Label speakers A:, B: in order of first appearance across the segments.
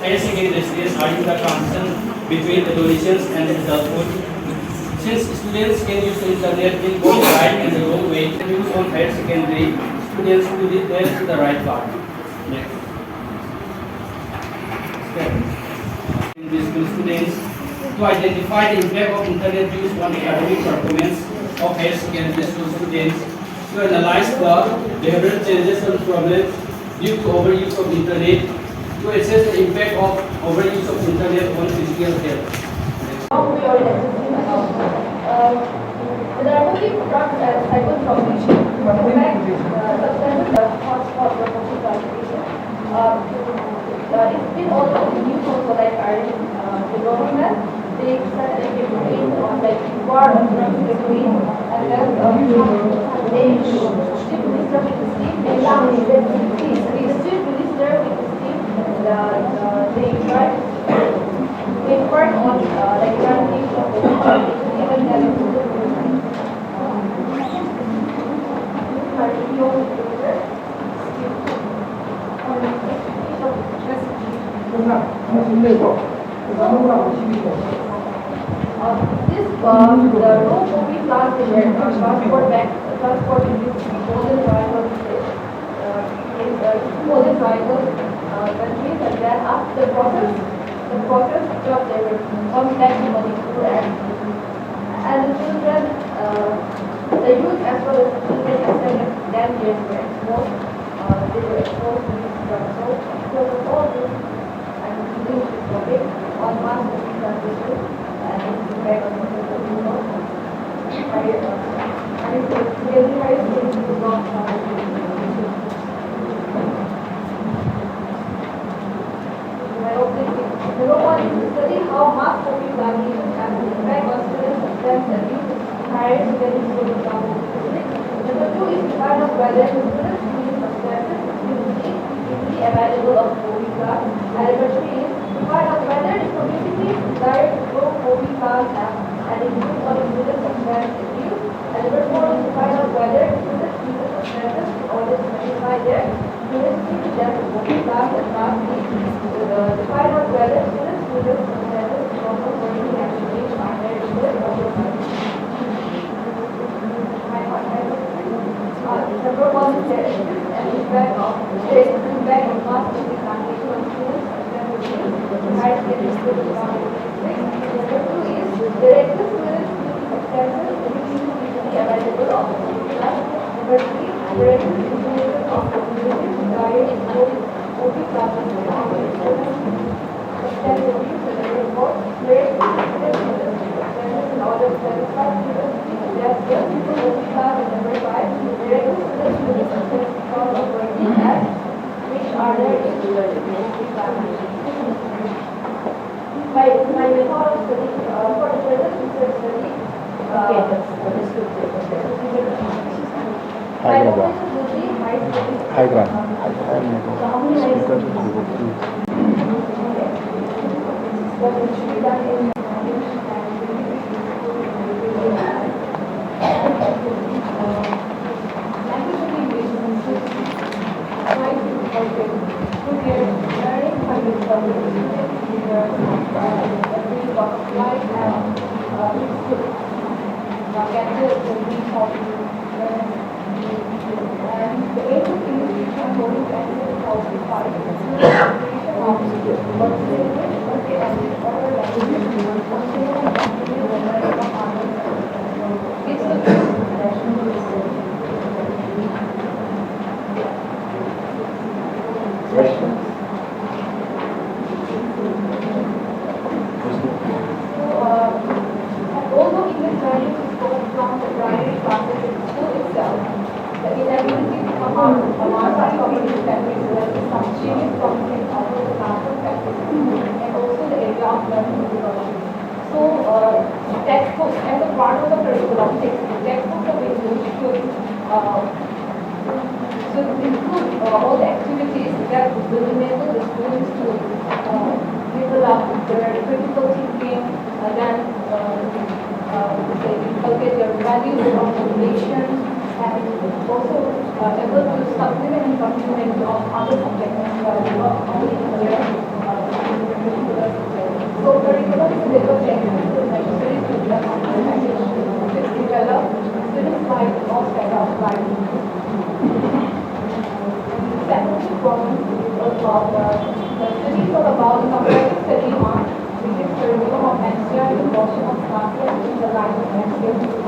A: higher secondary students are in the transition between adolescence and adulthood. Since students can use the internet in both the right and the wrong way, the views on higher secondary students to lead them to the right path. Next. Secondary school students to identify the impact of internet use on academic performance of higher secondary school students, to analyze the behavioral changes and problems due to overuse of internet, to assess the impact of overuse of internet on physical health.
B: Now we are discussing about the narcotic drugs and psychotropics affect substances of hotspot property classification. It's been also in news also like the government they started a campaign on like war on drugs campaign and then they still minister with the state they still minister with the state they try they work on like eradication of the even this the no movie plans in transport in this more than tribal more than tribal countries and then after the process job they will come back to Manipur and the children the youth as well as the children extended 10 years were exposed they were exposed to this drug so because of all this I'm dealing with this topic on mass movie transition and its impact on the people and it's really high school is not the number one is to study how mass movie transition has an impact on students' success and youth higher secondary school examples. Number two is to find out whether the students' student successes will be easily available of movie class. And number three is to find out whether the community desire to grow movie class and improve on the student success in youth. And number four is to find out whether the students' student successes in order to magnify their students' student movie class and class needs. To find out whether students' successes in normal learning activities are their good or not. Number one is there is an impact of mass movie translation on students and high secondary school economics. Number two is there exists students' successes which is easily available of the movie class. Number three, there exists information of the community diet in movie classes and success reviews and number four, there exists successes in order to satisfy students their skills in the movie class and number five, there exists student success because of working at which are there in the movie class. My method of study for the present research study my focus will be high ground. What should be done in textbooks as a part of the curriculum, textbooks are being used to include all the activities that will enable the students to develop their critical thinking, then inculcate their values of motivation, and also able to supplement and complement of other subjects as well, not only in their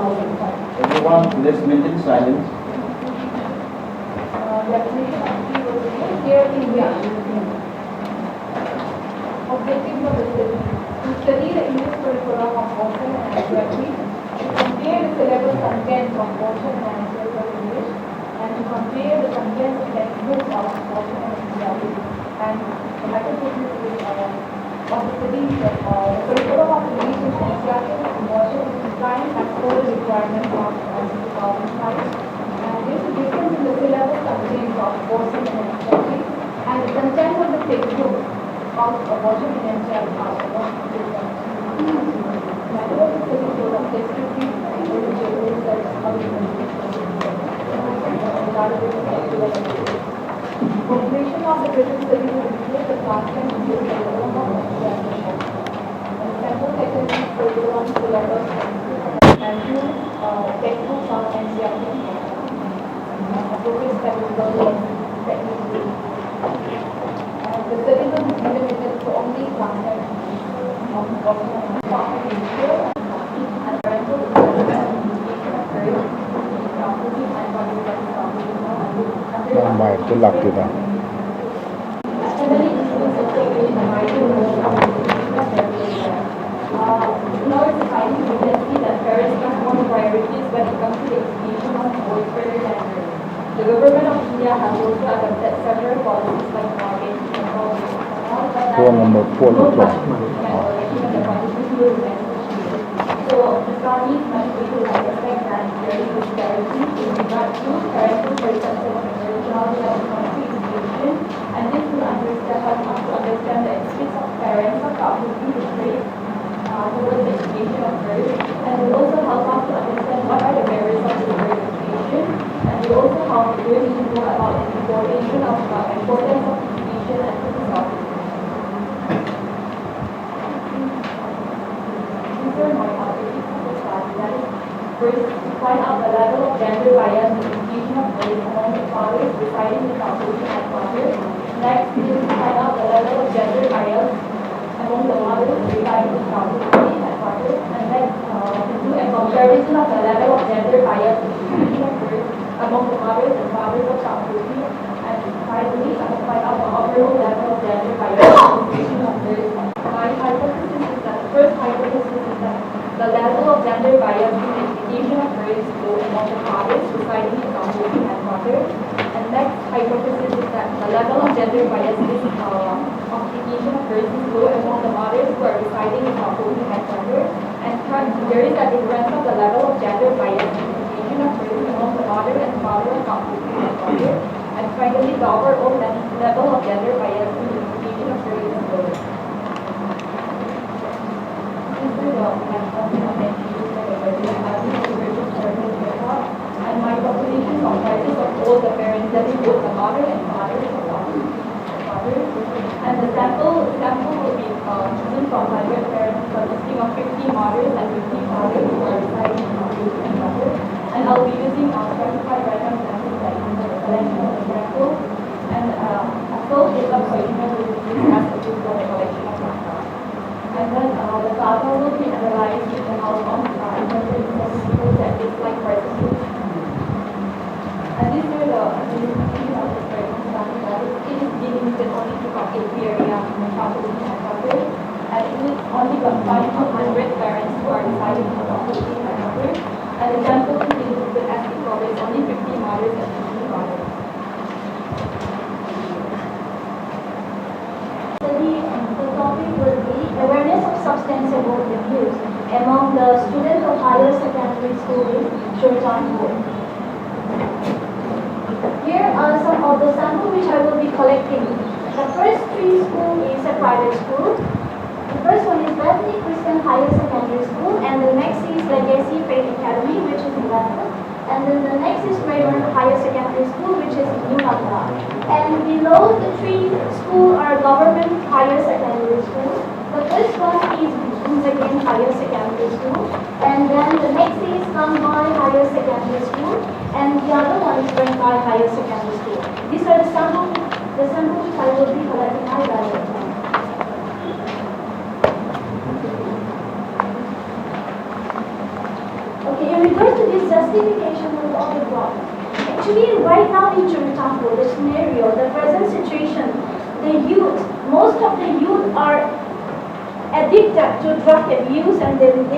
C: Everyone, let's maintain silence.
B: Definition of keyword here in the objectives of the study. To study the English curriculum of Boston and geography, to compare the syllabus contents of Boston and English, and to compare the contents of textbooks of Boston and geography. And the hypothesis is of the study that the curriculum of English in NCERT in Boston is designed as per the requirements of 2005. And there's a difference in the syllabus contents of Boston and NCERT, and the content of the textbook of Boston and NCERT are somewhat different. Method of study goes of descriptive and original research of the completion of the present study will include the content of the curriculum of examination. And sample techniques curriculum syllabus and two textbooks on NCERT. Appropriate technical techniques. And the study will be limited to only content of document and parental
D: Bayar itu lag kita.
B: Now it's highly evident that parents have more priorities when it comes to the education of boys rather than girls. The government of India has also adopted several policies like mortgage control,
D: Phone number 4 to 12.
B: So the families must be to understand that there is disparity in regard to parental perception of originality of country education, and this will help us to understand the experience of parents of community history towards the education of girls, and will also help us to understand what are the barriers of the girl education, and will also help the girls to know about the importance of education and philosophy. These are my objectives of the study. That is, first, to find out the level of gender bias in the education of girls among the fathers residing in Southeast and fathers. Next is to find out the level of gender bias among the mothers residing in Southeast and fathers. And next, to do a comparison of the level of gender bias in the education of girls among the mothers and fathers of Southeast. And finally, I will find out the overall level of gender bias in the education of girls. My hypothesis is that the first hypothesis is that the level of gender bias in the education of girls is low among the fathers residing in Southeast and fathers. And next hypothesis is that the level of gender bias of education of girls is low among the mothers who are residing in Southeast and fathers. And third, there is a difference of the level of gender bias in education of girls among the mother and father of Southeast and fathers. And finally, the overall level of gender bias in the education of girls is low. And my population comprises of all the parents, that is both the mother and fathers of fathers. And the sample will be chosen from 100 parents consisting of 50 mothers and 50 fathers who are residing in Southeast and fathers. And I'll be using 25 random samples like the collection of the samples. And a full data questionnaire will be used as a tool for the collection of data. And then the data will be analyzed with the help of people that dislike participants. And this is the administration of the present study that it is delimited only to pocket area in Southeast and fathers, and it is only confined to 100 parents who are residing in Southeast and fathers, and the sample is delimited as it covers only 50 mothers and 50 fathers.
E: The topic will be awareness of substance abuse among the students of higher secondary school in Churchanpur. Here are some of the samples which I will be collecting. The first three school is a private school. The first one is Bethany Christian Higher Secondary School, and the next is Legacy Faith Academy, which is in Bethel. And then the next is Rayburn Higher Secondary School, which is in New Nagda. And below the three schools are government higher secondary schools. The first one is again Higher Secondary School, and then the next is Kanbai Higher Secondary School, and the other one is Bengai Higher Secondary School. These are the samples which I will be collecting my ballot. Okay, in justification of the drug. Actually, right now in Churtampo, the scenario, the present situation, the youth, most of the youth are addicted to drug abuse, and then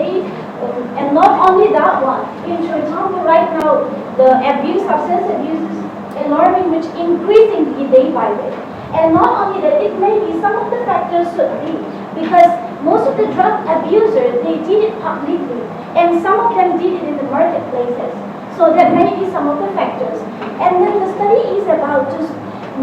E: and not only that one. In Churtampo right now, the substance abuse is alarming, which increasingly day by day. And not only that, it may be some of the factors should be because most of the drug abusers, they did it publicly, and some of them did it in the marketplaces. So that may be some of the factors. And then the study is about to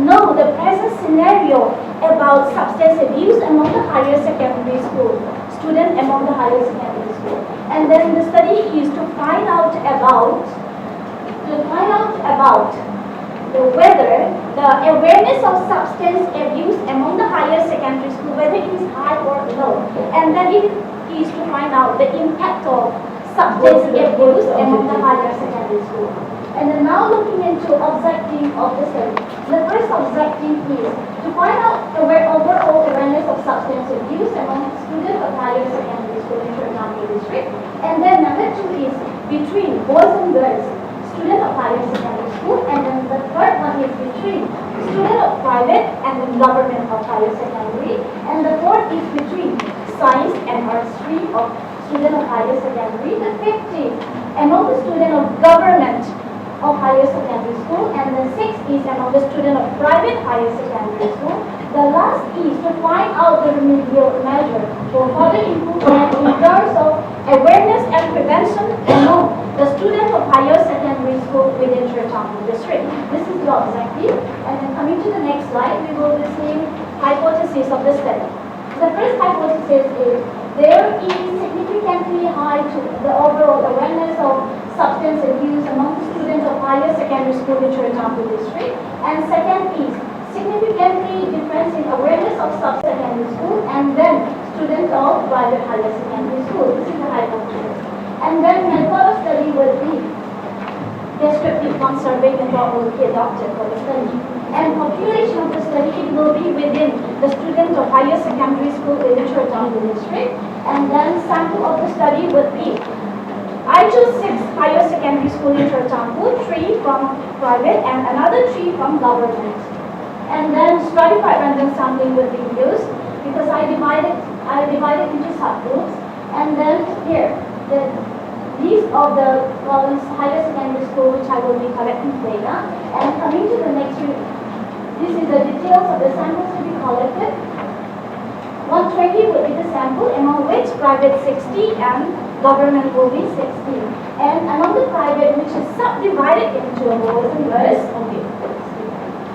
E: know the present scenario about substance abuse among the higher secondary school, students among the higher secondary school. And then the study is to find out about whether the awareness of substance abuse among the higher secondary school, whether it is high or low. And then it is to find out the impact of substance abuse among the higher secondary school. And then now looking into objective of the study. The first objective is to find out the overall awareness of substance abuse among students of higher secondary school in Churtampo district. And then number 2 is between boys and girls, students of higher secondary school. And then the third one is between students of private and the government of higher secondary. And the fourth is between science and arts stream of students of higher secondary. The fifth is among the students of government of higher secondary school, and the sixth is among the students of private higher secondary school. The last is to find out the remedial measure for further improvement in terms of awareness and prevention among the students of higher secondary school within Churtampo district. This is the objective. And then coming to the next slide, we will be seeing hypothesis of the study. The first hypothesis is there is significantly high to the overall awareness of substance abuse among the students of higher secondary school in Churtampo district. And second is significantly difference in awareness of secondary school and then students of private higher secondary school. This is the hypothesis. And then method of study will be descriptive survey method will be adopted for the study. And population of the study, it will be within the students of higher secondary school within Churtampo district. And then sample of the study would be I chose 6 higher secondary school in Churtampo, 3 from private and another 3 from government. And then stratified random sampling would be used because I divided into subgroups. And then here, these are the columns higher secondary school which I will be collecting data. And coming to the next, this is the details of the samples to be collected. 120 will be the sample, among which private 60 and government will be 60. And among the private, which is subdivided into boys and girls,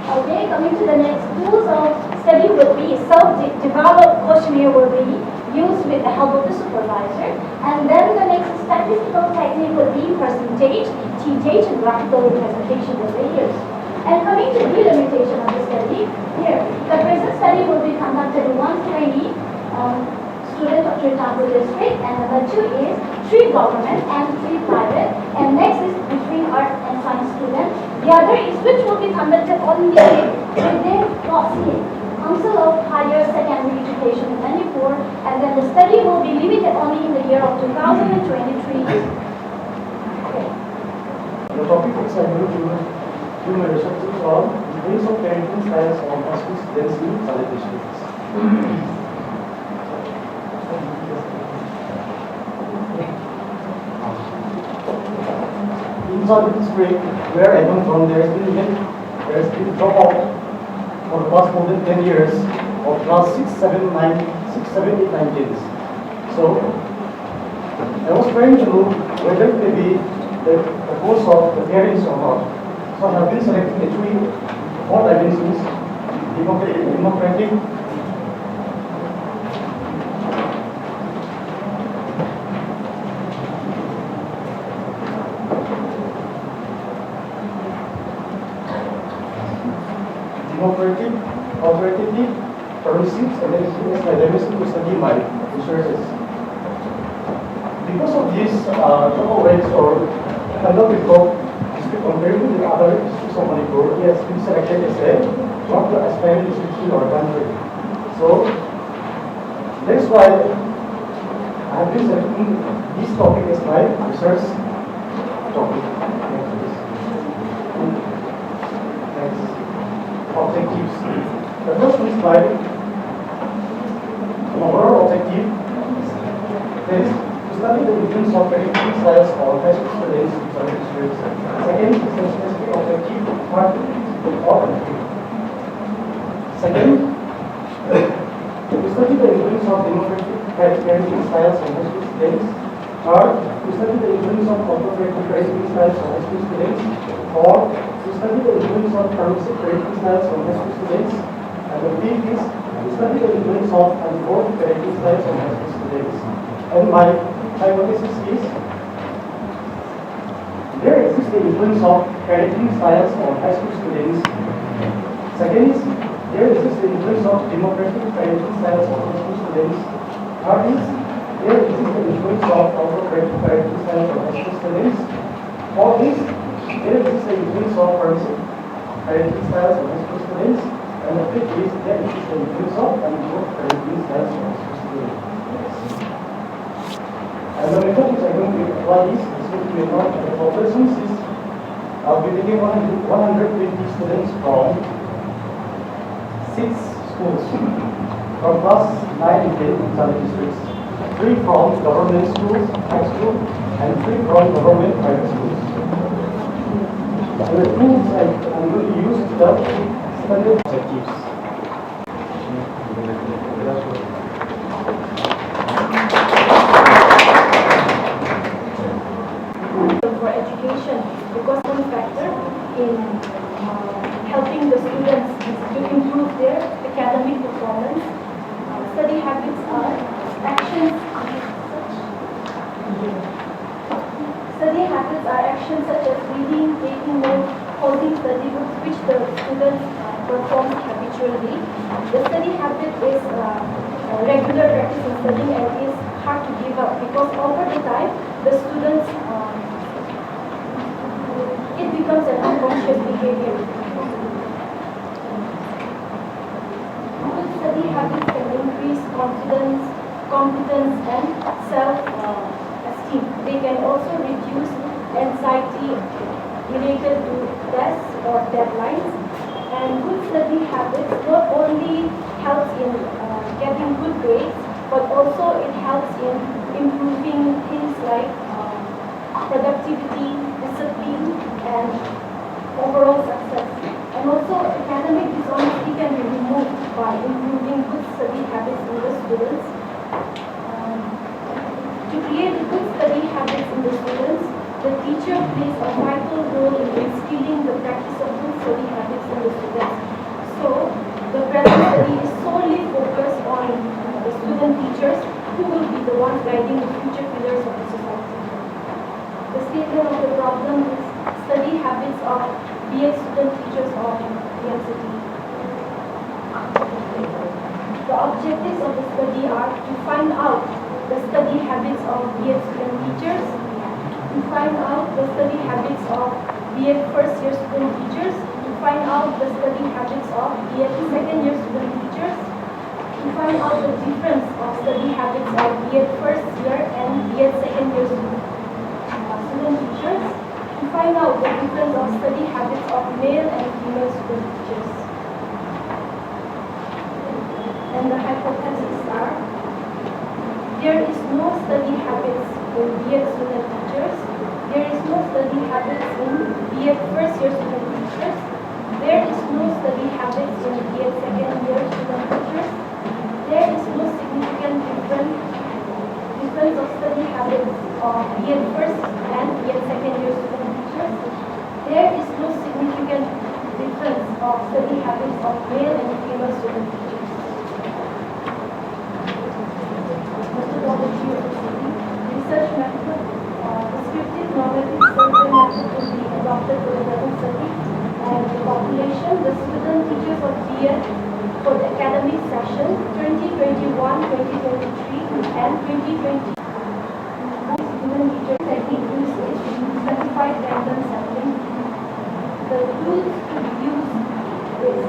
E: okay, coming to the next, tools of study will be self-developed questionnaire will be used with the help of the supervisor. And then the next statistical technique will be percentage, t-gauge, and graphical representation will be used. And coming to the delimitation of the study, here, the present study will be conducted in 120 students of Churtampo district, and number 2 is 3 government and 3 private, and next is between art and science students. The other is which will be conducted only within Council of Higher Secondary Education in Manipur, and then the study will be limited only in the year of 2023. Okay.
F: The topic is I will do my research on the base of parenting styles on hospice density in Saleh districts. In Saleh district, where I come from, there has been dropout for the past more than 10 years of class 6, 7, 8, 9 kids. So I was trying to know whether it may be the cause of the parents or not. So I have been selecting actually 4 dimensions: democratic, authoritative, permissive, and then it's my dimension to study my resources. Because of this double rates or conduct report, compared to the other districts of Manipur, he has been selected as one of the aspiring districts in our country. So that's why I have been selecting this topic as my research topic. Next, objectives. The first one is by overall objective is to study the difference of parenting styles on high school students with certain students. Second is the specific objective part of objective. Second, to study the influence of democratic parenting styles on high school students. Third, to study the influence of cooperative parenting styles on high school students. Fourth, to study the influence of permissive parenting styles on high school students. And the fifth is to study the influence of unborn parenting styles on high school students. And my hypothesis is there exists the influence of parenting styles on high school students. Second is there exists the influence of democratic parenting styles on high school students. Third is there exists the influence of cooperative parenting styles on high school students. Fourth is there exists the influence of permissive parenting styles on high school students. And the fifth is there exists the influence of unborn parenting styles on high school students. And the method which I am going to apply is going to be a method. The operations is I'll be taking 120 students from 6 schools from class 9 and 10 in Southern districts, 3 from government schools, high school, and 3 from government private schools. And the tools I'm going to use the standard objectives.
E: For education, because one factor in helping the students to improve their academic performance. Study habits are actions. Study habits are actions such as reading, taking notes, holding study books, which the students perform habitually. The study habit is regular practice in studying and is hard to give up because over the time the students it becomes an unconscious behavior. Good study habits can increase confidence, competence, and self-esteem. They can also reduce anxiety related to tests or deadlines. And good study habits not only helps in getting good grades, but also it helps in improving things like productivity, discipline, and overall success. And also academic dishonesty can be removed by improving good study habits in the students. To create good study habits in the students, the teacher plays a vital role in instilling the practice of good study habits in the students. So, the present study is solely focused on the student teachers who will be the ones guiding the future pillars of the society. The statement of the problem is study habits of B.Ed student teachers of PMCT. The objectives of the study are to find out the study habits of B.Ed student teachers, to find out the study habits of B.Ed first year student teachers, to find out the study habits of B.Ed second year student teachers, to find out the difference of study habits of B.Ed first year and B.Ed second year student teachers, to find out the difference of study habits of male and female student teachers. And the hypotheses are, there is no study habits in B.Ed student teachers, there is no study habits in B.Ed first year student teachers, there is no study habits in B.Ed second year student teachers, there is no significant difference of study habits of B.Ed first and B.Ed second year student teachers. There is no significant difference of study habits of male and female student teachers. Methodology of the study. Research method. Descriptive, normative, survey method will be adopted for the present study. And the population, the student teachers of B.Ed for the academic session 2021-2023 and 2020. Student teacher technique used is specified random sampling. The tools to be used is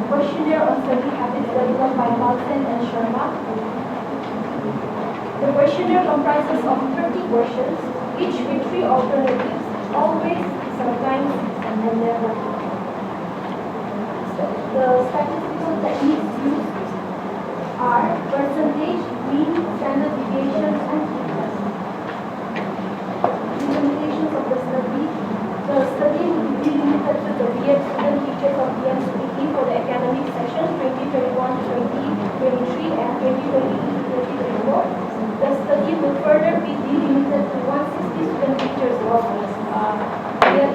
E: questionnaire on study habits developed by Paulsen and Sharma. The questionnaire comprises of 30 questions, each with 3 alternatives,
B: always, sometimes, and never. The statistical techniques used are percentage, mean, standard deviations, and t-test. The limitations of the study. The study will be limited to the B.Ed student teachers of the MCP for the academic session 2021-2023 and 2020-2024. The study will further be delimited to 160 student teachers of B.Ed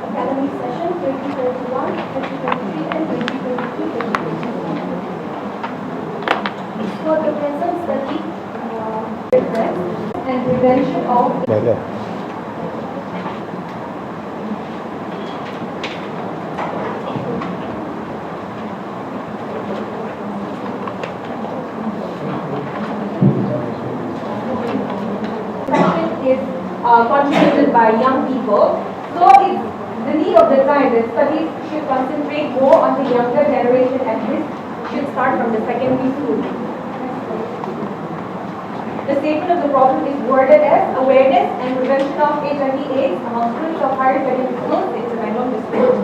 B: academic session 2021-2023 and 2022-2024. For the present study, and prevention of
D: ได้เลย
B: is contributed by young people. So it's the need of the time that studies should concentrate more on the younger generation, and this should start from the secondary school. The statement of the problem is worded as awareness and prevention of HIV/AIDS among students of higher secondary schools in the Bangalore district.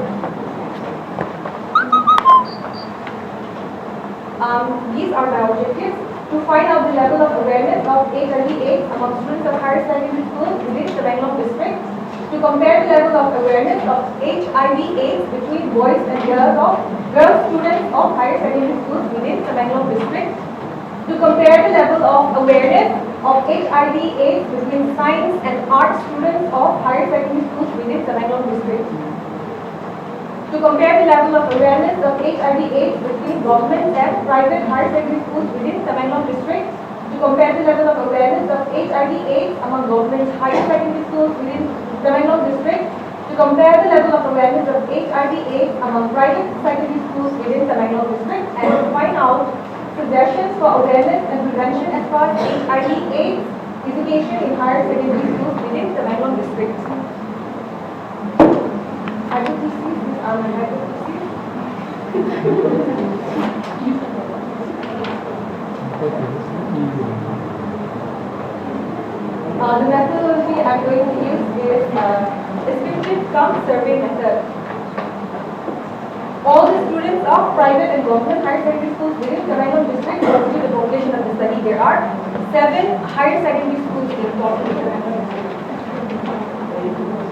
B: These are my objectives: to find out the level of awareness of HIV/AIDS among students of higher secondary schools within the Bangalore district, to compare the level of awareness of HIV/AIDS between boys and girls students of higher secondary schools within the Bangalore district, to compare the level of awareness of HIV/AIDS between science and art students of higher secondary schools within the Bangalore district, to compare the level of awareness of HIV/AIDS between government and private higher secondary schools within the Bangalore district, to compare the level of awareness of HIV/AIDS among government higher secondary schools within the Bangalore district, to compare the level of awareness of HIV/AIDS among private secondary schools within the Bangalore district, and to find out suggestions for awareness and prevention as far as HIV/AIDS education in higher secondary schools within the Bangalore district. Hypotheses, these are my hypotheses. The methodology I'm going to use is descriptive cum survey method. All the students of private and government higher secondary schools within the Bangalore district constitute the population of the study. There are 7 higher secondary schools in total in the Bangalore district.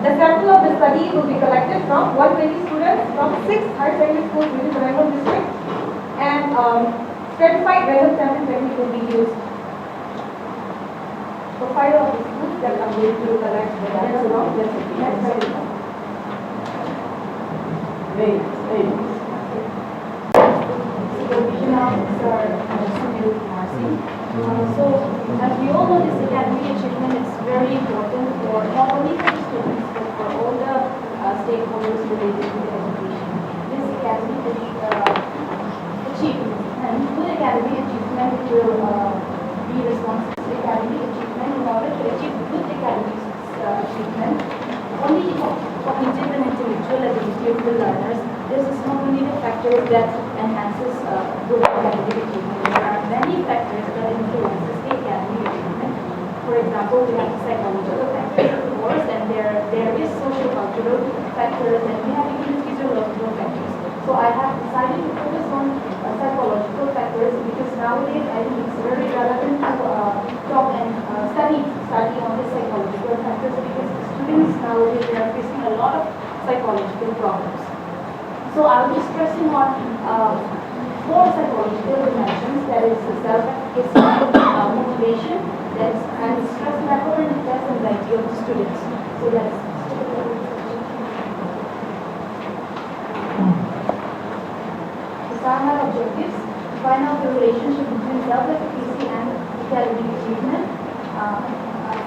B: The sample of the study will be collected from 120 students from 6 higher secondary schools within the Bangalore district, and stratified random sampling technique will be used. Profile of the schools that I'm going to collect the data from. Supervision officer, Sunil Marcy. So, as we all know, this academic achievement is very important for not only for the students but for all the stakeholders related to the education. This academic achievement and good academic achievement will be responsible for academic achievement. In order to achieve good academic achievement, only cognitive and intellectual ability of the learners. This is not only the factors that enhances good academic achievement. There are many factors that influences the academic achievement. For example, we have psychological factors, of course, and there is social cultural factors, and we have even physiological factors. So I have decided to focus on psychological factors because nowadays I think it's very relevant to talk and study on the psychological factors, because students nowadays they are facing a lot of psychological problems. So I'll be stressing on 4 psychological dimensions, that is self-efficacy, motivation, that is, and stress level and stress anxiety of the students. So that's our objectives: to find out the relationship between self-efficacy and academic achievement.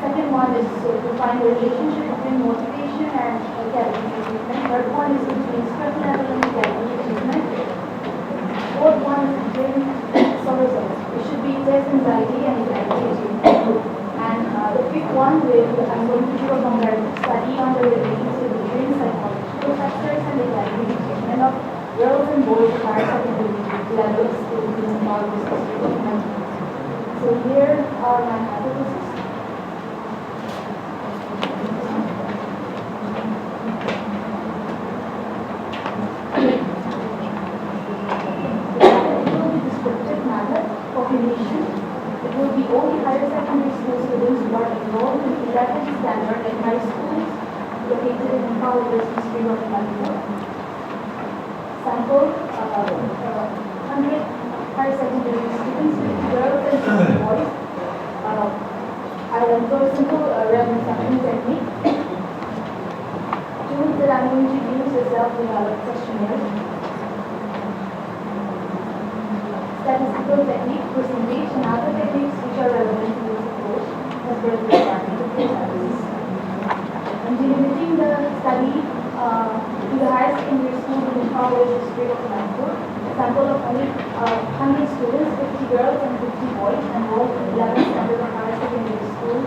B: Second one is to find the relationship between motivation and academic achievement. Third one is between stress level and academic achievement. Fourth one is between results. It should be stress anxiety and academic achievement. And the fifth one, I'm going to do a comparative study on the relationship between psychological factors and academic achievement of girls and boys at higher secondary levels in all this achievement. So here are my hypotheses.
E: admission, it will be only higher secondary school students who are enrolled in 11th standard and high schools located in Nepal district of Manipur. Sample 100 higher secondary students, 50 girls and 50 boys. I'll employ simple random sampling technique. Tools that I'm going to use is self-developed questionnaire, statistical technique, percentage, and other techniques which are relevant to this approach as per the requirement of the analysis. And limiting the study to the higher secondary school in the Nepal district of Manipur, a sample of only 100 students, 50 girls and 50 boys enrolled in 11th standard of higher secondary school,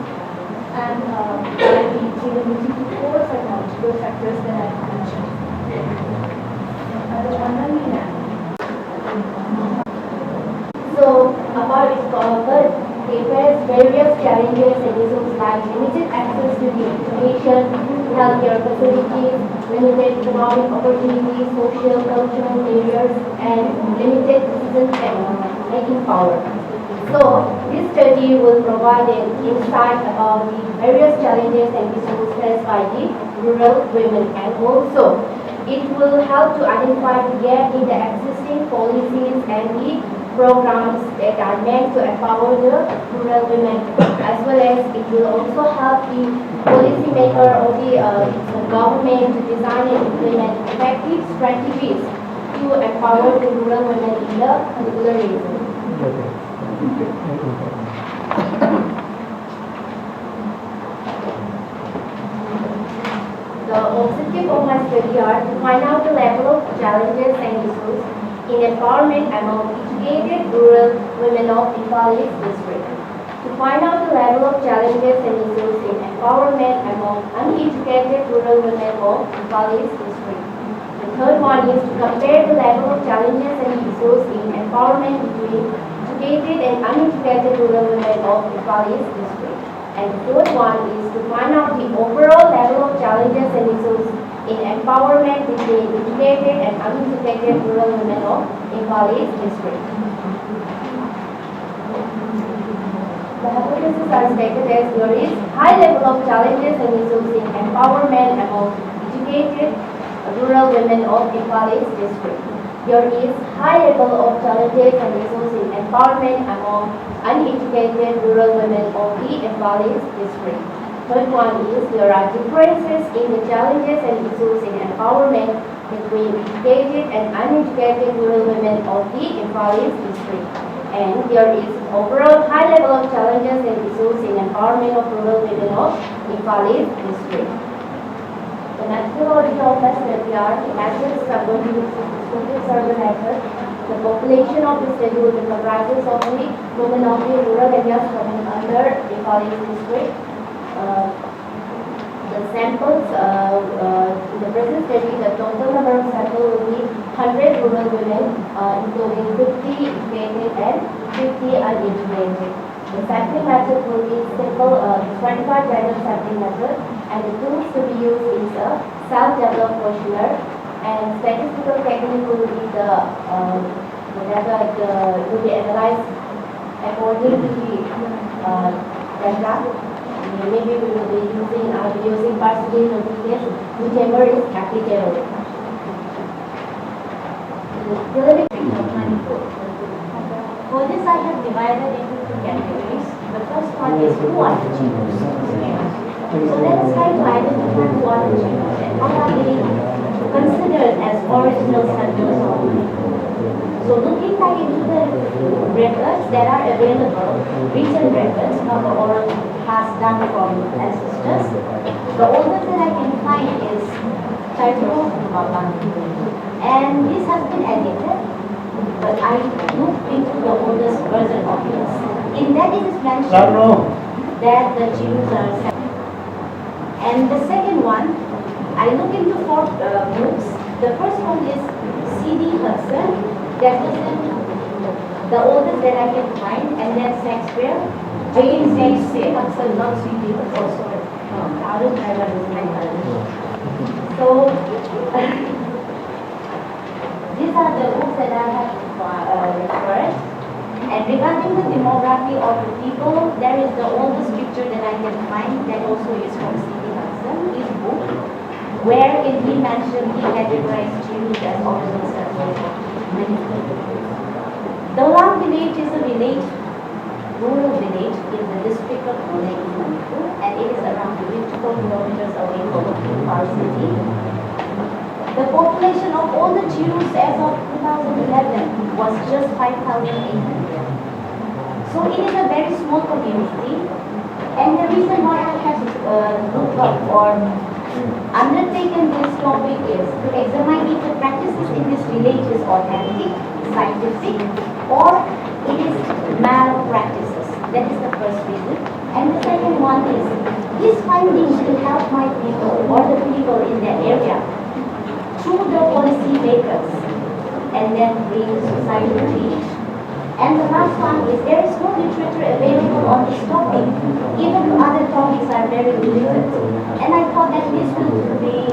E: and I'll be limiting to 4 psychological factors that I mentioned. So, about its purpose, it has various challenges and issues like limited access to the education, healthcare facilities, limited economic opportunities, social, cultural barriers, and limited decision-making power. So, this study will provide an insight about the various challenges and issues faced by the rural women, and also it will help to identify the gap in the existing policies and the programs that are meant to empower the rural women, as well as it will also help the policymaker or the government to design and implement effective strategies to empower the rural women in the particular region. The objective of my study are to find out the level of challenges and issues in empowerment among educated rural women of Nepalese district. To find out the level of challenges and issues in empowerment among uneducated rural women of Nepalese district. The third one is to compare the level of challenges and issues in empowerment between educated and uneducated rural women of Nepalese district. And the fourth one is to find out the overall level of challenges and issues in empowerment between educated and uneducated rural women of Nepalese district. The hypotheses are stated as there is high level of challenges and issues in empowerment among educated rural women of Nepalese district. There is high level of challenges and issues in empowerment among uneducated rural women of the Nepalese district. Third one is there are differences in the challenges and issues in empowerment between educated and uneducated rural women of the Nepalese district. And there is overall high level of challenges and issues in empowerment of rural women of Nepalese district. The methodology of the study are methods are going to be descriptive survey method. The population of the study will be comprises of only women of the rural areas coming under Nepalese district. The samples, in the present study, the total number of samples will be 100 rural women, including 50 educated and 50 uneducated. The sampling method will be simple, stratified random sampling method, and the tools to be used is a self-developed questionnaire, and statistical technique will be the data will be analyzed according to the data. Maybe we will be using percentage or details, whichever is applicable. For this, I have divided into 2 categories. The first one is who are the choose. So let us try to identify who are the choose and what are they considered as original samples of Manipur. So looking back into the records that are available, recent records of the oral has done from ancestors. The oldest that I can find is Chaitro Baba. And this has been edited, but I looked into the oldest version of this. In that it is mentioned that the Jews are separate. And the second one, I looked into 4 books. The first one is C.D. Hudson. That was the oldest that I can find, and then Shakespeare. James C. Hudson, not C.D. also. I don't remember his So, these are the books that I have referred. And regarding the demography of the people, there is the oldest picture that I can find that also is from C.P. Hudson, his book, wherein he mentioned he categorized Jews as orphans as well. The Lam village is a village, rural village in the district of Pune in Manipur, and it is around 54 kilometers away from our city. The population of all the Jews as of 2011 was just 5,800. So it is a very small community, and the reason why I have looked up or undertaken this topic is to examine if the practices in this village is authentic, scientific, or it is malpractices. That is the first reason. And the second one is these findings to help my people or the people in that area through the policy makers and then bring society change. And the last one is there is no literature available on this topic. Even other topics are very limited. And I thought that this will be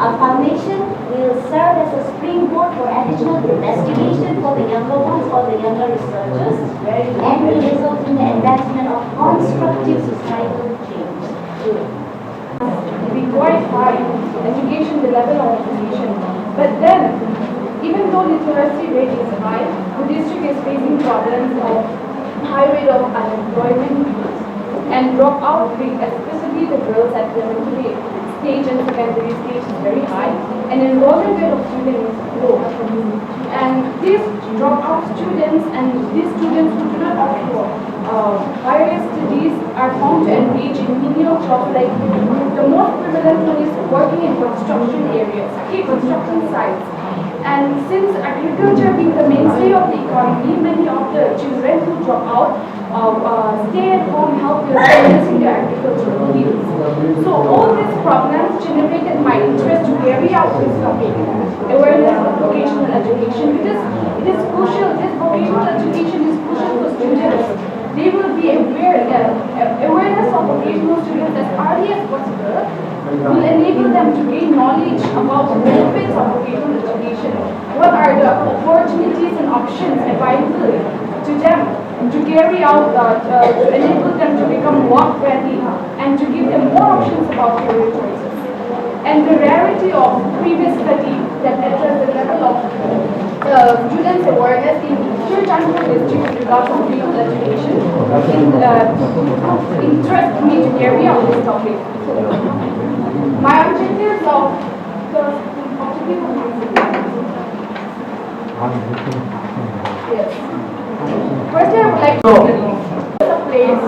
E: a foundation, will serve as a springboard for additional investigation for the younger ones or the younger researchers, and will result in the advancement of constructive societal change.
B: Be quite high education, the level of education. But then, even though literacy rate is high, the district is facing problems of high rate of unemployment and dropout rate, especially the girls at elementary stage and secondary stage is very high, and enrollment rate of students is low. And these dropout students and these students who do not opt for higher studies are found to engage in menial jobs, like the most prevalent one is working in construction areas, construction sites. And since agriculture being the mainstay of the economy, many of the children who drop out stay at home, help their parents in their agricultural fields. So all these problems generated my interest to carry out this topic, awareness of vocational education, because it is crucial. This vocational education is crucial for students. They will be aware, awareness of vocational students as early as possible will enable them to gain knowledge about the benefits of vocational education. What are the opportunities and options available to them to carry out, to enable them to become work ready and to give them more options about career choices. And the rarity of previous study that address the level of students' awareness in Churchanpur district with regards to vocational education interest me to carry out this topic. My objectives of the objective of my yes. Firstly, I would like to know a place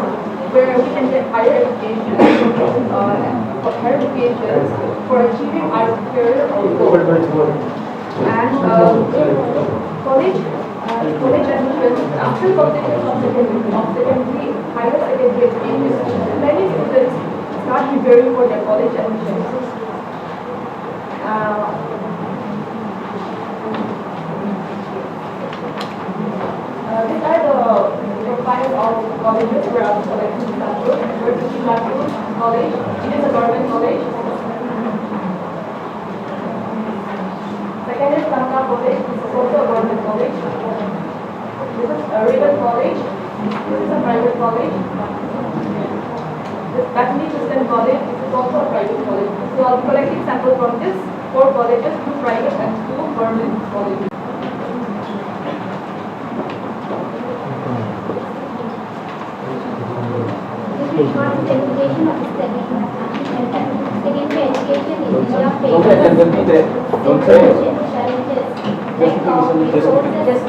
B: where we can get higher education, higher education for achieving our career goal. And college admissions, after completion of secondary, higher secondary education, many students start preparing for their college admissions. These are the profiles of colleges where I was collecting samples. First is Synopsis College. It is a government college. Second is Lanka College. This is also a government college. This is Raven College. This is a private college. This Bethany Christian College. This is also a private college. So I'll be collecting samples from this 4 colleges, 2 private and 2 government colleges.
E: Regards to education of study in secondary education in India
C: Okay, then repeat it. Don't say it.
E: challenges, lack of resources, resources,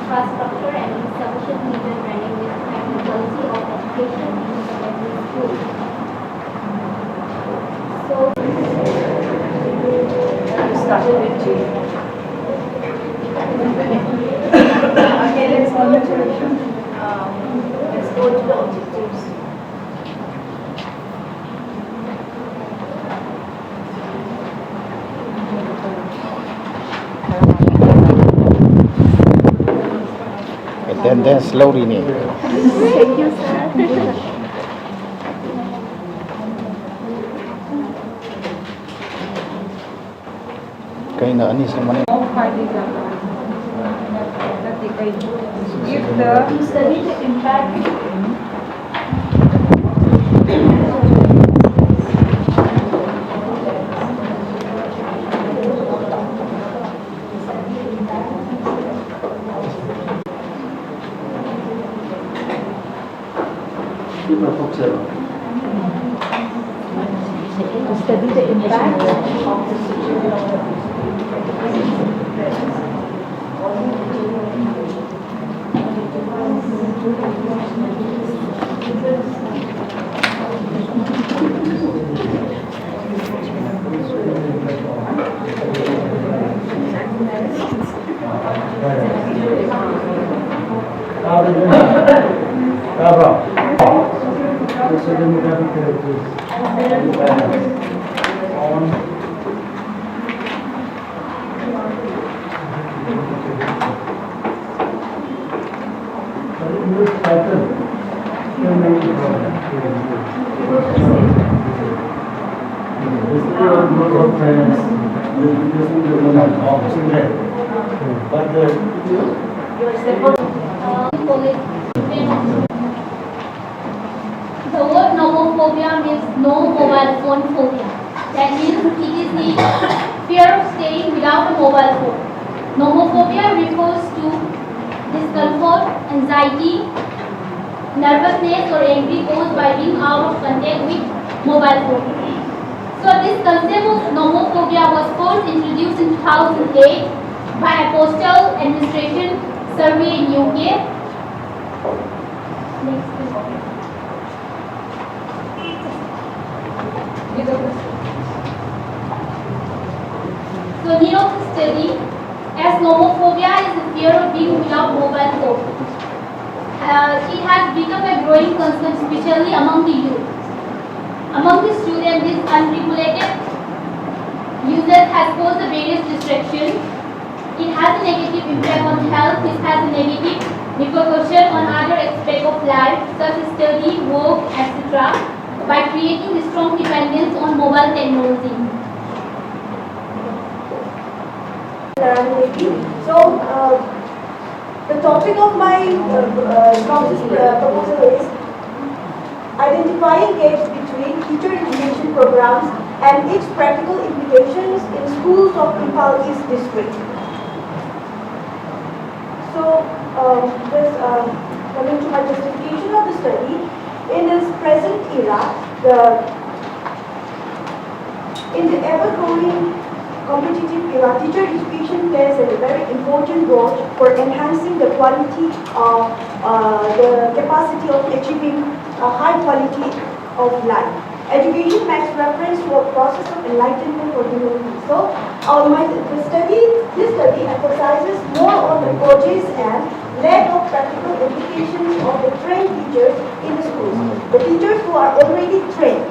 E: infrastructure, and insufficient teacher training and the quality of education in secondary school. So,
B: Started with G. Okay, let's go to let's go to the objectives.
D: Then slowly ni.
E: thank you, sir.
D: Kaya na ani sa man.
B: All parties are If the
E: Study the impact. Study the impact The word nomophobia means no mobile phone phobia. That means it is the fear of staying without a mobile phone. Nomophobia refers to discomfort, anxiety, nervousness or angry caused by being out of contact with mobile phone. So this concept of nomophobia was first introduced in 2008 by a postal administration survey in UK. Next, please. So need of study as nomophobia is the fear of being without mobile phone. It has become a growing concern, especially among the youth. Among the students, this unregulated usage has caused various distractions. It has a negative impact on health. This has a negative repercussion on other aspects of life, such as study, work, etc., by creating a strong dependence on mobile technology.
B: So, the topic of my proposal is identifying gaps between teacher education programs and its practical implications in schools of Impal East District. So, coming to my justification of the study, in this present era, in the ever-growing competitive era, teacher education plays a very important role for enhancing the quality of the capacity of achieving a high quality of life. Education makes reference to a process of enlightenment for humanity. So, this study emphasizes more on the causes and lack of practical implications of the trained teachers in the schools. The teachers who are already trained,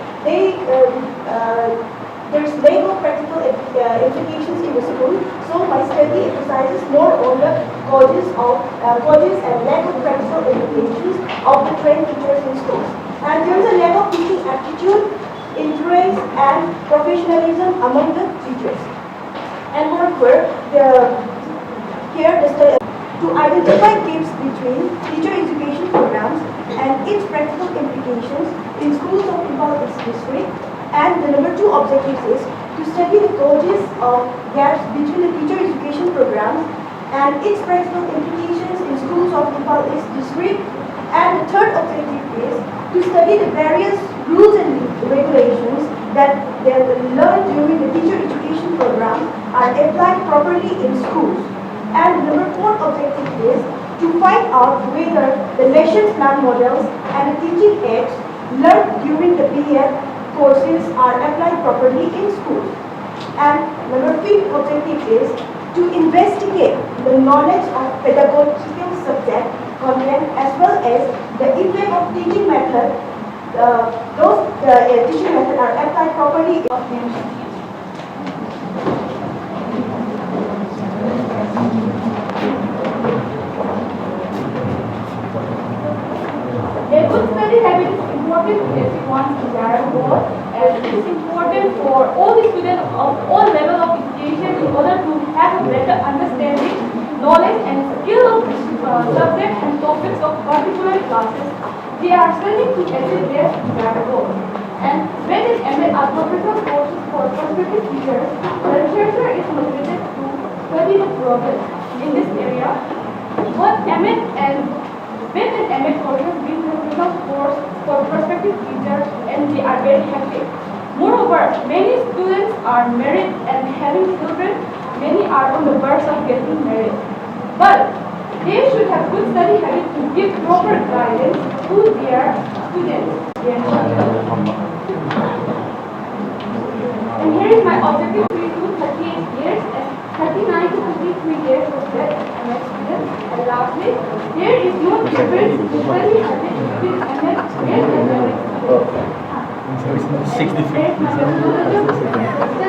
B: there's lack of practical implications in the school. So my study emphasizes more on the causes and lack of practical implications of the trained teachers in schools. And there is a lack of teaching aptitude, interest, and professionalism among the teachers. And moreover, the study to identify gaps between teacher education programs and its practical implications in schools of Impal East District. And the number 2 objective is to study the causes of gaps between the teacher education programs and its practical implications in schools of Impal East District. And the third objective is to study the various rules and regulations that they are learned during the teacher education program are applied properly in schools. And the number 4 objective is to find out whether the lesson plan models and the teaching aids learned during the B.Ed courses are applied properly in schools. And number 5th objective is to investigate the knowledge of pedagogical subject content as well as the impact of teaching method. Those teaching methods are applied properly in
G: A good study habit is important to everyone's desired goal, and it is important for all the students of all levels of education in order to have a better understanding, knowledge and skill of subjects and topics of particular classes, they are studying to achieve their desired goals. And when in M.Ed are professional courses for prospective teachers, the researcher is motivated to study the progress in this area. Both M.Ed and when an M.Ed courses being professional course for prospective teachers, and they are very happy. Moreover, many students are married and having children. Many are on the verge of getting married. But they should have good study habits to give proper guidance to their students. And here is my objective to 38 years and 39 to 53 years of that M.Ed students. And lastly, there is no difference to study habits between M.Ed students and M.Ed students.
C: 60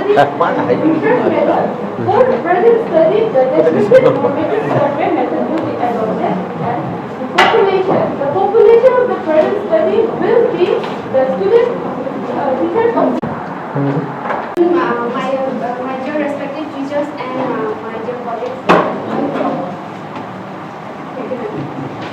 G: There's my methodology of study research method. For present study, the descriptive formative survey method will be adopted, and the population of the present study will be the student teachers of
E: my dear respected teachers and my dear colleagues.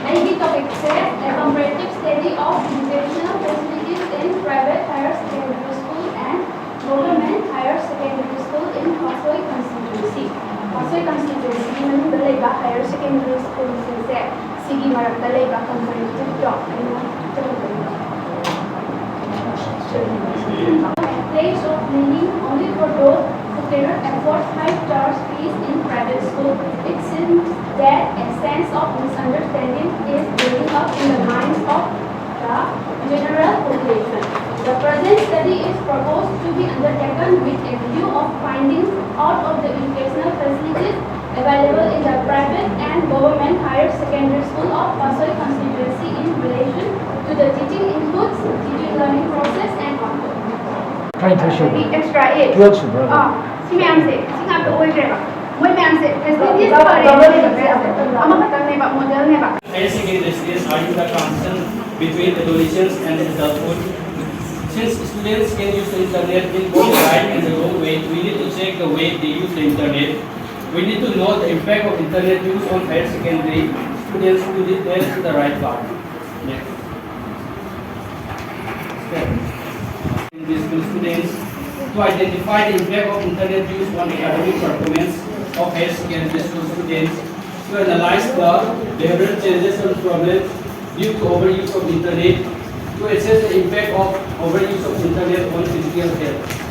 E: Maybe topic set a comparative study of educational facilities in private higher secondary school and government higher secondary school in Pasoi constituency. Pasoi constituency manungda leiba higher secondary school se sigi marakta leiba comparative job place of learning only for those who cannot afford 5-star fees in private school. It seems that a sense of misunderstanding is building up in the minds of the general population. The present study is proposed to be undertaken with a view of finding out of the educational facilities available in the private and government higher secondary school of Pasoi constituency in relation to the teaching inputs, teaching learning process and output.
G: the extra age. Si ma'am se, si nga po oy greba. Moy ma'am se, facilities pa rin. Ama ka neba model neba.
A: Higher secondary students are in the transition between adolescence and adulthood. Since students can use the internet in both the right and the wrong way, we need to check the way they use the internet. We need to know the impact of internet use on higher secondary students to lead them to the right path. Next. Secondary school students to identify the impact of internet use on academic performance of higher secondary school students, to analyze the behavioral changes and problems due to overuse of internet, to assess the impact of overuse of internet on physical health.